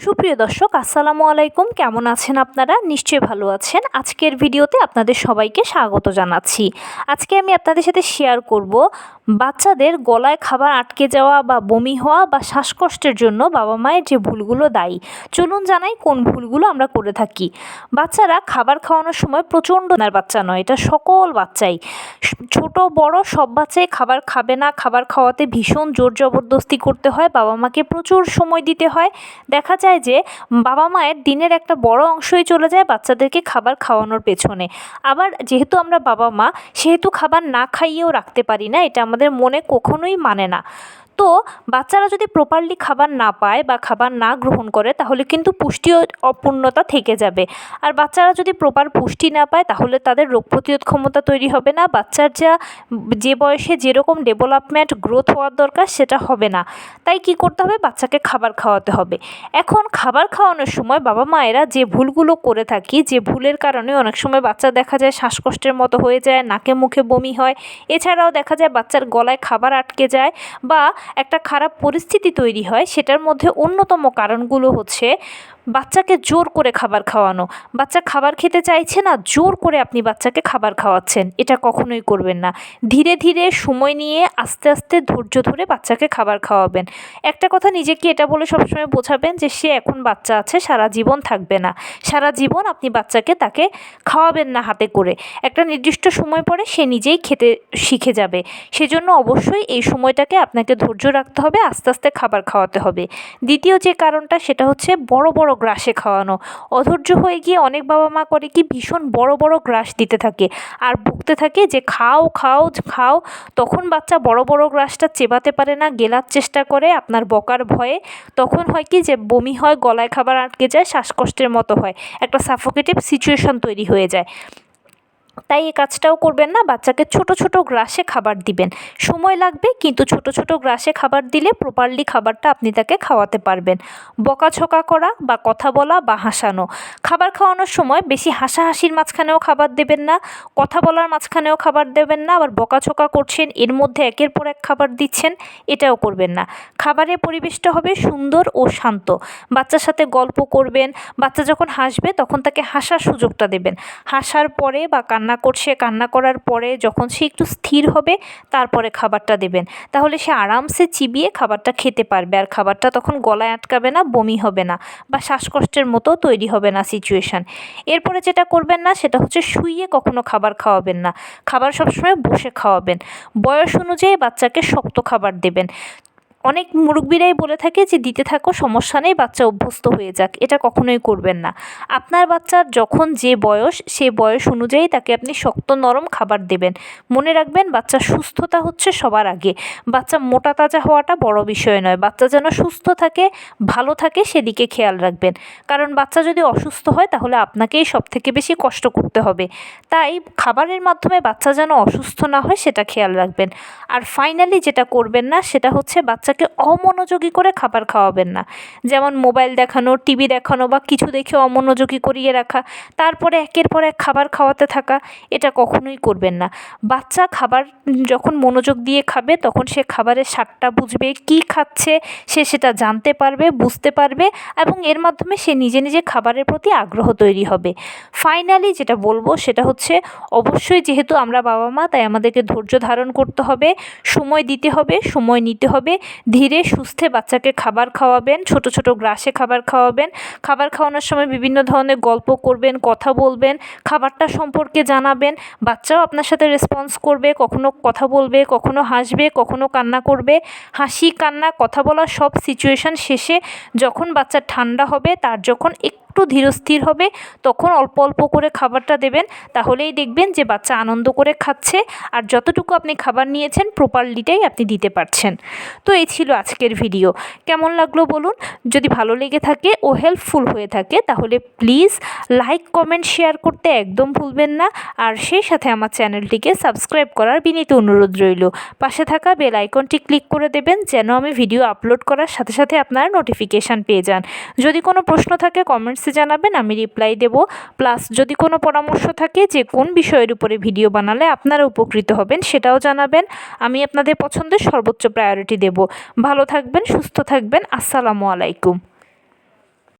সুপ্রিয় দর্শক, আসসালামু আলাইকুম। কেমন আছেন আপনারা? নিশ্চয়ই ভালো আছেন। আজকের ভিডিওতে আপনাদের সবাইকে স্বাগত জানাচ্ছি। আজকে আমি আপনাদের সাথে শেয়ার করব বাচ্চাদের গলায় খাবার আটকে যাওয়া বা বমি হওয়া বা শ্বাসকষ্টের জন্য বাবা মায়ের যে ভুলগুলো দায়ী। চলুন জানাই কোন ভুলগুলো আমরা করে থাকি। বাচ্চারা খাবার খাওয়ানোর সময় প্রচণ্ড, বাচ্চা নয়, এটা সকল বাচ্চাই, ছোট বড় সব বাচ্চাই খাবার খাবে না। খাবার খাওয়াতে ভীষণ জোর জবরদস্তি করতে হয়, বাবা মাকে প্রচুর সময় দিতে হয়। দেখা যায় যে বাবা মায়ের দিনের একটা বড় অংশই চলে যায় বাচ্চাদেরকে খাবার খাওয়ানোর পেছনে। আবার যেহেতু আমরা বাবা মা, সেহেতু খাবার না খাইয়েও রাখতে পারি না, এটা আমাদের মনে কখনোই মানে না। তো বাচ্চারা যদি প্রপারলি খাবার না পায় বা খাবার না গ্রহণ করে, তাহলে কিন্তু পুষ্টি অপূর্ণতা থেকে যাবে। আর বাচ্চারা যদি প্রপার পুষ্টি না পায়, তাহলে তাদের রোগ প্রতিরোধ ক্ষমতা তৈরি হবে না। বাচ্চার যে বয়সে যেরকম ডেভেলপমেন্ট গ্রোথ হওয়ার দরকার, সেটা হবে না। তাই কি করতে হবে? বাচ্চাকে খাবার খাওয়াতে হবে। এখন খাবার খাওয়ানোর সময় বাবা মায়েরা যে ভুলগুলো করে থাকি, যে ভুলের কারণে অনেক সময় বাচ্চা দেখা যায় শ্বাসকষ্টের মতো হয়ে যায়, নাকে মুখে বমি হয়, এছাড়াও দেখা যায় বাচ্চার গলায় খাবার আটকে যায় বা একটা খারাপ পরিস্থিতি তৈরি হয়, সেটার মধ্যে অন্যতম কারণগুলো হচ্ছে বাচ্চাকে জোর করে খাবার খাওয়ানো। বাচ্চা খাবার খেতে চাইছে না, জোর করে আপনি বাচ্চাকে খাবার খাওয়াচ্ছেন, এটা কখনোই করবেন না। ধীরে ধীরে সময় নিয়ে আস্তে আস্তে ধৈর্য ধরে বাচ্চাকে খাবার খাওয়াবেন। একটা কথা নিজেকে এটা বলে সবসময় বোঝাবেন যে সে এখন বাচ্চা আছে, সারা জীবন থাকবে না। সারা জীবন আপনি বাচ্চাকে তাকে খাওয়াবেন না হাতে করে। একটা নির্দিষ্ট সময় পরে সে নিজেই খেতে শিখে যাবে। সেজন্য অবশ্যই এই সময়টাকে আপনাকে ধৈর্য রাখতে হবে, আস্তে আস্তে খাবার খাওয়াতে হবে। দ্বিতীয় যে কারণটা, সেটা হচ্ছে বড় বড় গ্রাসে খাওয়ানো। অধৈর্য হয়ে গিয়ে অনেক বাবা মা করে কি, ভীষণ বড় বড় গ্রাস দিতে থাকে আর বকতে থাকে যে খাও খাও খাও। তখন বাচ্চা বড় বড় গ্রাসটা চেবাতে পারে না, গেলার চেষ্টা করে আপনার বকার ভয়ে। তখন হয় কি, যে বমি হয়, গলায় খাবার আটকে যায়, শ্বাসকষ্টের মতো হয়, একটা সাফোকেটিভ সিচুয়েশন তৈরি হয়ে যায়। তাই এই কাজটাও করবেন না। বাচ্চাকে ছোট ছোট গ্রাসে খাবার দিবেন। সময় লাগবে, কিন্তু ছোট ছোট গ্রাসে খাবার দিলে প্রপারলি খাবারটা আপনি তাকে খাওয়াতে পারবেন। বকাঝকা করা বা কথা বলা বা হাসানো, খাবার খাওয়ানোর সময় বেশি হাসাহাসির মাঝখানেও খাবার দেবেন না, কথা বলার মাঝখানেও খাবার দেবেন না। আবার বকাঝকা করছেন, এর মধ্যে একের পর এক খাবার দিচ্ছেন, এটাও করবেন না। খাবারের পরিবেশটা হবে সুন্দর ও শান্ত। বাচ্চার সাথে গল্প করবেন। বাচ্চা যখন হাসবে তখন তাকে হাসার সুযোগটা দেবেন। হাসার পরে বা কান্না করছে, কান্না করার পরে যখন সে একটু স্থির হবে, তারপরে খাবারটা দেবেন। তাহলে সে আরামসে চিবিয়ে খাবারটা খেতে পারবে, আর খাবারটা তখন গলায় আটকাবে না, বমি হবে না বা শ্বাসকষ্টের মতো তৈরি হবে না সিচুয়েশান। এরপরে যেটা করবেন না, সেটা হচ্ছে শুইয়ে কখনো খাবার খাওয়াবেন না। খাবার সবসময় বসে খাওয়াবেন। বয়স অনুযায়ী বাচ্চাকে শক্ত খাবার দেবেন। অনেক মুরব্বিরাই বলে থাকে যে দিতে থাকো, সমস্যা নেই, বাচ্চা অভ্যস্ত হয়ে যাক। এটা কখনোই করবেন না। আপনার বাচ্চার যখন যে বয়স, সেই বয়স অনুযায়ী তাকে আপনি শক্ত নরম খাবার দেবেন। মনে রাখবেন, বাচ্চার সুস্থতা হচ্ছে সবার আগে। বাচ্চা মোটা তাজা হওয়াটা বড় বিষয় নয়, বাচ্চা যেন সুস্থ থাকে, ভালো থাকে, সেদিকে খেয়াল রাখবেন। কারণ বাচ্চা যদি অসুস্থ হয়, তাহলে আপনাকেই সব থেকে বেশি কষ্ট করতে হবে। তাই খাবারের মাধ্যমে বাচ্চা যেন অসুস্থ না হয়, সেটা খেয়াল রাখবেন। আর ফাইনালি যেটা করবেন না, সেটা হচ্ছে বাচ্চাকে অমনোযোগী করে খাবার খাওয়াবেন না। যেমন মোবাইল দেখানো, টিভি দেখানো বা কিছু দেখে অমনোযোগী করিয়ে রাখা, তারপরে একের পর এক খাবার খাওয়াতে থাকা, এটা কখনোই করবেন না। বাচ্চা খাবার যখন মনোযোগ দিয়ে খাবে, তখন সে খাবারের স্বাদটা বুঝবে, কী খাচ্ছে সে সেটা জানতে পারবে, বুঝতে পারবে, এবং এর মাধ্যমে সে নিজে নিজে খাবারের প্রতি আগ্রহ তৈরি হবে। ফাইনালি যেটা বলবো, সেটা হচ্ছে অবশ্যই যেহেতু আমরা বাবা মা, তাই আমাদেরকে ধৈর্য ধারণ করতে হবে, সময় দিতে হবে, সময় নিতে হবে। ধীরে সুস্থে বাচ্চাকে খাবার খাওয়াবেন, ছোট ছোট গ্রাসে খাবার খাওয়াবেন। খাবার খাওয়ানোর সময় বিভিন্ন ধরনের গল্প করবেন, কথা বলবেন, খাবারটা সম্পর্কে জানাবেন। বাচ্চাও আপনার সাথে রেসপন্স করবে, কখনো কথা বলবে, কখনো হাসবে, কখনো কান্না করবে। হাসি, কান্না, কথা বলা সব সিচুয়েশান শেষে যখন বাচ্চা ঠান্ডা হবে, তার যখন একটু ধীরস্থির হবে, তখন অল্প অল্প করে খাবারটা দেবেন। তাহলেই দেখবেন যে বাচ্চা আনন্দ করে খাচ্ছে, আর যতটুকু আপনি খাবার নিয়েছেন প্রপারলিটাই আপনি দিতে পারছেন। তো এই ছিল আজকের ভিডিও। কেমন লাগলো বলুন? যদি ভালো লেগে থাকে ও হেল্পফুল হয়ে থাকে, তাহলে প্লিজ লাইক, কমেন্ট, শেয়ার করতে একদম ভুলবেন না। আর সেই সাথে আমার চ্যানেলটিকে সাবস্ক্রাইব করার বিনীত অনুরোধ রইল। পাশে থাকা বেল আইকনটি ক্লিক করে দেবেন, যেন আমি ভিডিও আপলোড করার সাথে সাথে আপনারা নোটিফিকেশান পেয়ে যান। যদি কোনো প্রশ্ন থাকে কমেন্টসে জানাবেন, আমি রিপ্লাই দেব। প্লাস যদি কোনো পরামর্শ থাকে যে কোন বিষয়ের উপরে ভিডিও বানালে আপনারা উপকৃত হবেন, সেটাও জানাবেন। আমি আপনাদের পছন্দের সর্বোচ্চ প্রায়োরিটি দেব। ভালো থাকবেন, সুস্থ থাকবেন। আসসালামু আলাইকুম।